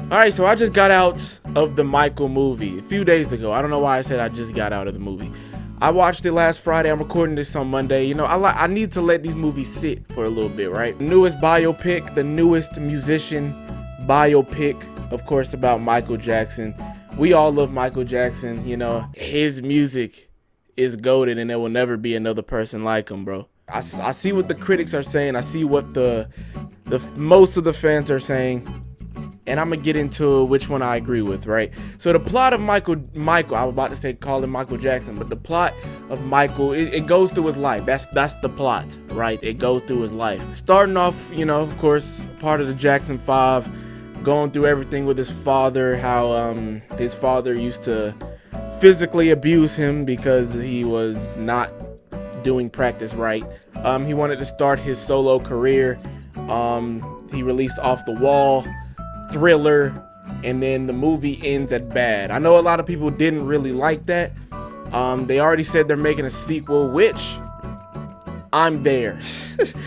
Alright, so I just got out of the Michael movie a few days ago. I don't know why I said I just got out of the movie. I watched it last Friday. I'm recording this on Monday. You know, I need to let these movies sit for a little bit, right? Newest biopic, the newest musician biopic, of course, about Michael Jackson. We all love Michael Jackson, you know. His music is goated, and there will never be another person like him, bro. I see what the critics are saying. I see what the most of the fans are saying. And I'm gonna get into which one I agree with, right? So the plot of Michael, I was about to say call him Michael Jackson, but the plot of Michael, it goes through his life. That's the plot, right? It goes through his life. Starting off, you know, of course, part of the Jackson 5, going through everything with his father, how his father used to physically abuse him because he was not doing practice right. He wanted to start his solo career. He released Off the Wall, Thriller, and then the movie ends at bad. I know a lot of people didn't really like that. They already said they're making a sequel, which I'm there.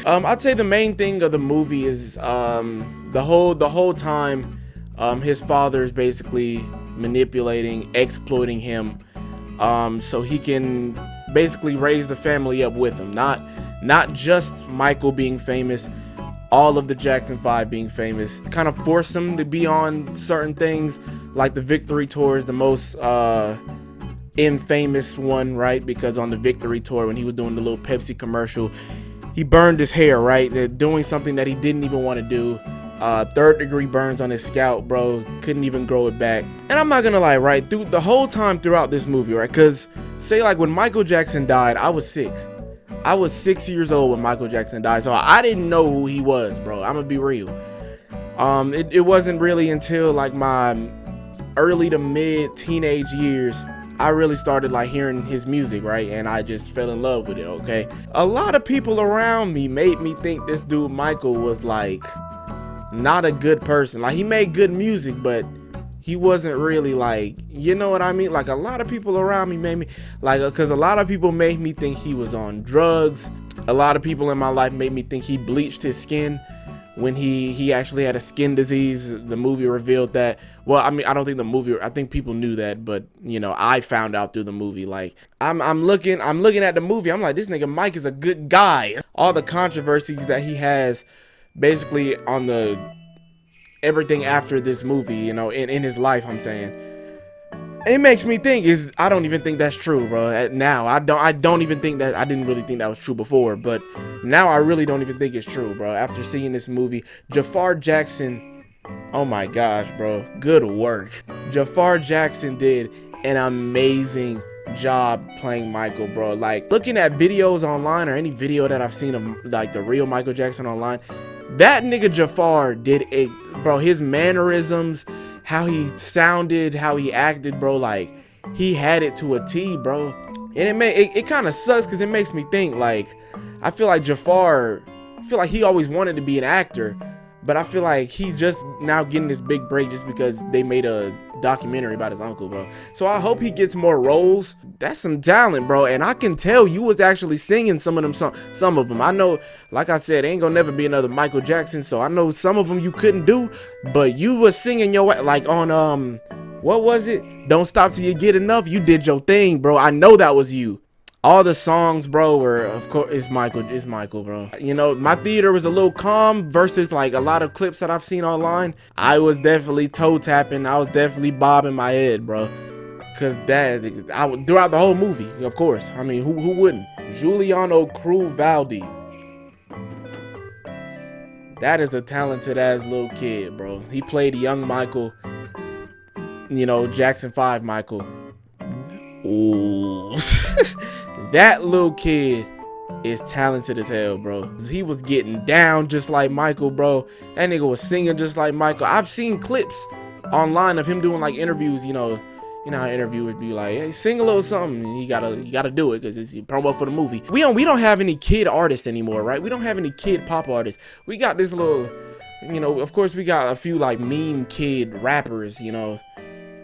I'd say the main thing of the movie is the whole time his father is basically manipulating, exploiting him, so he can basically raise the family up with him. Not just Michael being famous, all of the Jackson 5 being famous. Kind of force him to be on certain things, like the Victory Tour is the most infamous one, right? Because on the Victory Tour, when he was doing the little Pepsi commercial, he burned his hair, right? They're doing something that he didn't even want to do. 3rd-degree burns on his scalp, bro. Couldn't even grow it back. And I'm not gonna lie, right? Through the whole time throughout this movie, right? Because say like when Michael Jackson died, I was 6. I was 6 years old when Michael Jackson died, so I didn't know who he was, bro. I'm gonna be real. It wasn't really until like my early to mid teenage years I really started like hearing his music, right? And I just fell in love with it, okay? A lot of people around me made me think this dude Michael was like not a good person. Like he made good music, but he wasn't really like, you know what I mean? Like a lot of people around me made me like, because a lot of people made me think he was on drugs. A lot of people in my life made me think he bleached his skin when he actually had a skin disease. The movie revealed that. Well, I mean, I don't think the movie, I think people knew that, but you know, I found out through the movie. Like I'm looking at the movie. I'm like, this nigga Mike is a good guy. All the controversies that he has basically on the everything after this movie, you know, in his life, I'm saying, it makes me think I don't even think that's true, bro. Now I don't even think that. I didn't really think that was true before, but now I really don't even think it's true, bro. After seeing this movie, Jafar Jackson, oh my gosh, bro, good work. Jafar Jackson did an amazing job playing Michael, bro. Like looking at videos online or any video that I've seen of like the real Michael Jackson online, that nigga Jafar did it, bro. His mannerisms, how he sounded, how he acted, bro, like he had it to a T, bro. And it kind of sucks because it makes me think, like, I feel like Jafar, he always wanted to be an actor, but I feel like he just now getting this big break just because they made a documentary about his uncle, bro. So I hope he gets more roles. That's some talent, bro. And I can tell you was actually singing some of them, some of them. I know, like I said, ain't gonna never be another Michael Jackson, so I know some of them you couldn't do, but you was singing your way, like on what was it? Don't Stop Till You Get Enough. You did your thing, bro. I know that was you. All the songs, bro, were, of course, it's Michael, bro. You know, my theater was a little calm versus like a lot of clips that I've seen online. I was definitely toe tapping. I was definitely bobbing my head, bro. Cause throughout the whole movie, of course. I mean, who wouldn't? Giuliano Cruvaldi. That is a talented ass little kid, bro. He played young Michael. You know, Jackson 5 Michael. Ooh. That little kid is talented as hell, bro. He was getting down just like Michael, bro. That nigga was singing just like Michael. I've seen clips online of him doing like interviews, you know how interviewers be like, hey, sing a little something, and you gotta do it because it's promo for the movie. We don't have any kid artists anymore, right? We don't have any kid pop artists. We got this little, you know, of course we got a few like meme kid rappers, you know,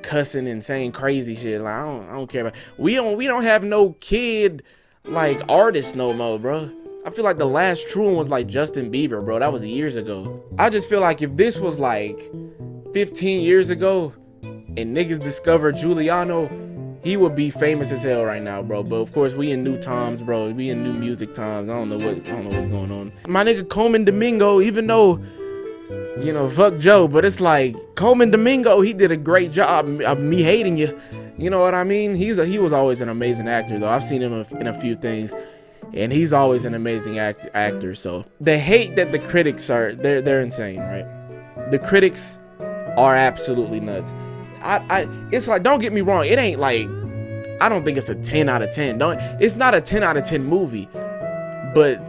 cussing and saying crazy shit. Like I don't care about. We don't have no kid like artists no more, bro. I feel like the last true one was like Justin Bieber, bro. That was years ago. I just feel like if this was 15 years ago and niggas discovered Giuliano, he would be famous as hell right now, bro. But of course, we in new times, bro. We in new music times. I don't know what's going on. My nigga Coleman Domingo, even though, you know, fuck Joe, but it's like Coleman Domingo, he did a great job of me hating you. You know what I mean? He was always an amazing actor, though. I've seen him in a few things, and he's always an amazing actor. So the hate that the critics are, they're insane, right? The critics are absolutely nuts. It's like, don't get me wrong, it ain't like, I don't think it's a 10 out of 10. It's not a 10 out of 10 movie, but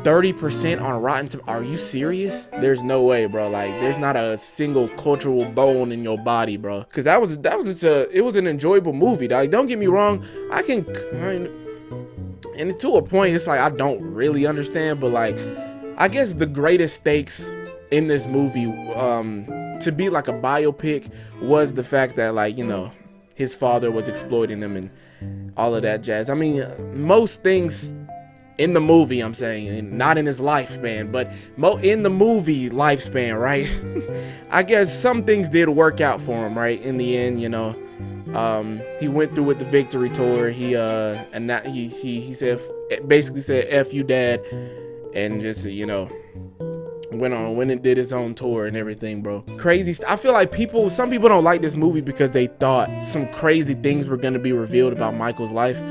30% on Rotten Tomatoes. Are you serious? There's no way, bro. Like, there's not a single cultural bone in your body, bro. Cause it was an enjoyable movie, dog. Don't get me wrong. And to a point, it's like I don't really understand, but like, I guess the greatest stakes in this movie, to be like a biopic, was the fact that, like, you know, his father was exploiting him and all of that jazz. I mean, most things in the movie, I'm saying, not in his lifespan, but in the movie lifespan, right? I guess some things did work out for him, right? In the end, you know, he went through with the victory tour. He basically said F you, dad, and just, you know, went and did his own tour and everything, bro. Crazy. I feel like some people don't like this movie because they thought some crazy things were gonna be revealed about Michael's life,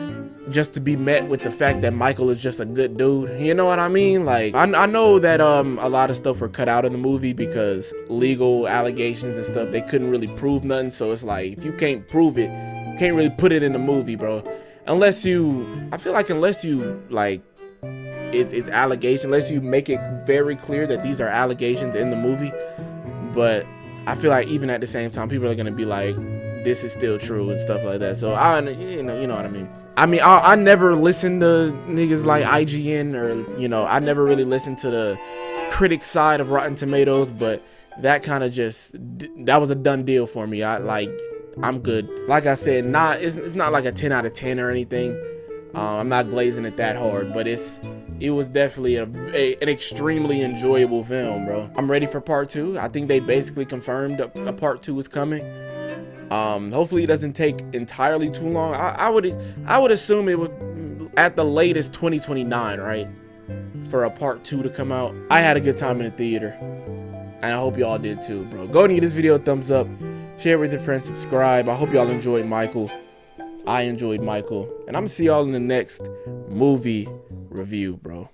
just to be met with the fact that Michael is just a good dude. You know what I mean? Like, I know that a lot of stuff were cut out in the movie because legal allegations and stuff, they couldn't really prove nothing. So it's like, if you can't prove it, you can't really put it in the movie, bro. Unless you like, it's allegation, unless you make it very clear that these are allegations in the movie. But I feel like even at the same time, people are gonna be like, this is still true and stuff like that. So you know what I mean. I never listened to niggas like IGN, or, you know, I never really listened to the critic side of Rotten Tomatoes, but that kind of that was a done deal for me. I'm good. Like I said, it's not like a 10 out of 10 or anything. I'm not glazing it that hard, but it was definitely an extremely enjoyable film, bro. I'm ready for part 2. I think they basically confirmed a part 2 is coming. Hopefully it doesn't take entirely too long. I would assume it would, at the latest, 2029, right, for a part 2 to come out. I had a good time in the theater, and I hope y'all did too, bro. Go and give this video a thumbs up, share it with your friends, subscribe. I hope y'all enjoyed Michael. I enjoyed Michael, and I'm gonna see y'all in the next movie review, bro.